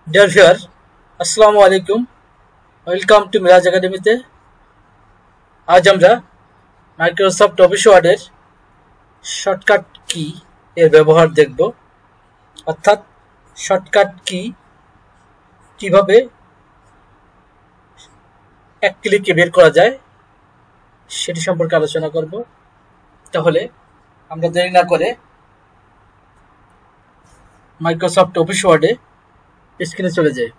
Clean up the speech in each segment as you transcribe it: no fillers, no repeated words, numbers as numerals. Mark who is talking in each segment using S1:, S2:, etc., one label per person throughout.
S1: Dear viewer, আসসালামু আলাইকুম। Welcome to Miraj একাডেমিতে। আজ আমরা মাইক্রোসফট অফিস ওয়ার্ডের শর্টকাট কি এর ব্যবহার দেখব, অর্থাৎ শর্টকাট কি কিভাবে এক ক্লিকে বের করা যায় সেটি সম্পর্কে আলোচনা করব। তাহলে আমরা দেরি না করে মাইক্রোসফট অফিস ওয়ার্ডে স্ক্রিনে চলে যাই।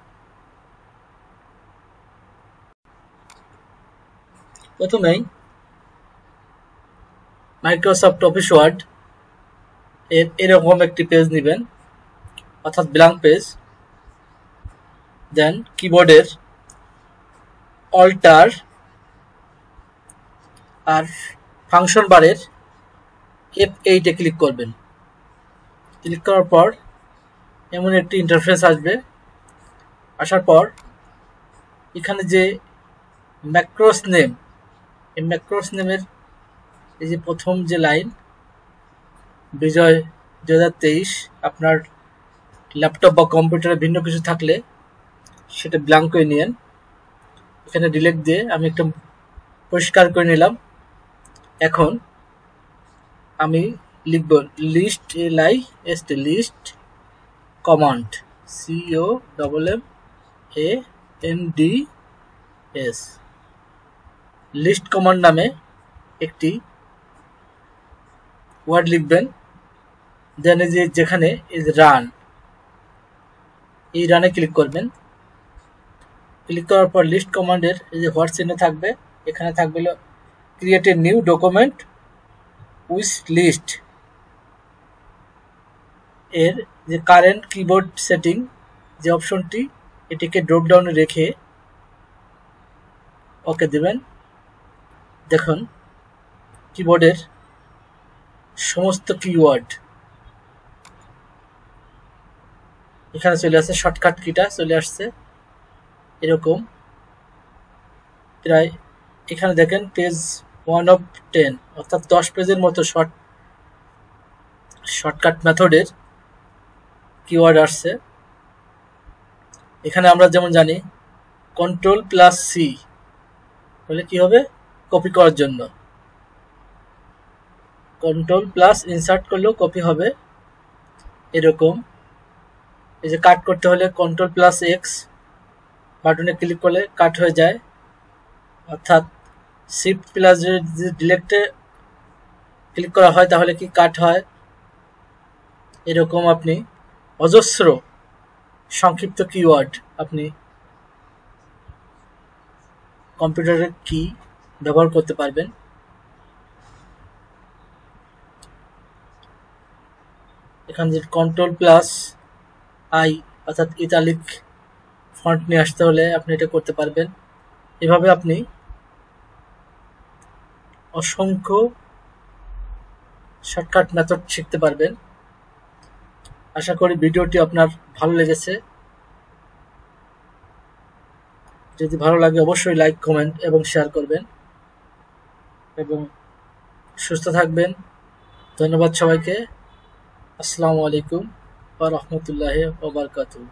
S1: প্রথমেই মাইক্রোসফট অফিস ওয়ার্ড এর এরকম একটি পেজ নেবেন, অর্থাৎ ব্ল্যাঙ্ক পেজ। দেন কিবোর্ডের অল্টার আর ফাংশন বারের F8 এ ক্লিক করবেন। ক্লিক করার পর এমন একটি ইন্টারফেস আসবে। আসার পর এখানে যে ম্যাক্রোস নেম, এই ম্যাক্রোস নেমের এই যে প্রথম যে লাইন, বিজয় 2023, আপনার ল্যাপটপ বা কম্পিউটারে ভিন্ন কিছু থাকলে সেটা ব্ল্যাঙ্ক করে নিয়েন। এখানে ডিলিট দিয়ে আমি একটা পরিষ্কার করে নিলাম। এখন আমি লিখব list list command, COMMANDS, list command নামে একটি ওয়ার্ড লিখবেন। দেন এই যে যেখানে রান, এই রানে ক্লিক করবেন। ক্লিক করার পর লিস্ট কমান্ডের এই যে হোয়াট চিহ্ন থাকবে, এখানে থাকবে create a new document with list. এর যে কারেন্ট কিবোর্ড সেটিং যে অপশনটি, এটিকে ড্রপ ডাউনে রেখে ওকে দেবেন। দেখুন কিবোর্ডের সমস্ত কিওয়ার্ড এখানে চলে আসছে, শর্টকাট কিটা চলে আসছে এরকম প্রায়। এখানে দেখেন পেজ 1 of 10, অর্থাৎ 10 পেজের মতো শর্টকাট মেথডের কিওয়ার্ড আসছে। এখানে আমরা যেমন জানি Ctrl+C হলে কি হবে, কপি করার জন্য। Ctrl+ ইনসার্ট করলেও কপি হবে এরকম। এই যে কাট করতে হলে Ctrl+X বাটনে ক্লিক করলে কাট হয়ে যায়, অর্থাৎ শিফট প্লাস যদি ডিলেক্টে ক্লিক করা হয় তাহলে কি কাট হয়। এরকম আপনি অজস্র সংক্ষিপ্ত কিওয়ার্ড আপনি কম্পিউটারের কি ব্যবহার করতে পারবেন। এখানে যে Ctrl+I অর্থাৎ ইতালিক ফন্ট নিয়ে আসতে হলে আপনি এটা করতে পারবেন। এভাবে আপনি অসংখ্য শর্টকাট মেথড শিখতে পারবেন। আশা করি ভিডিওটি আপনার ভালো লেগেছে। যদি ভালো লাগে অবশ্যই লাইক, কমেন্ট এবং শেয়ার করবেন এবং সুস্থ থাকবেন। ধন্যবাদ সবাইকে। আসসালামু আলাইকুম ওয়া রাহমাতুল্লাহি ওয়া বারাকাতুহু।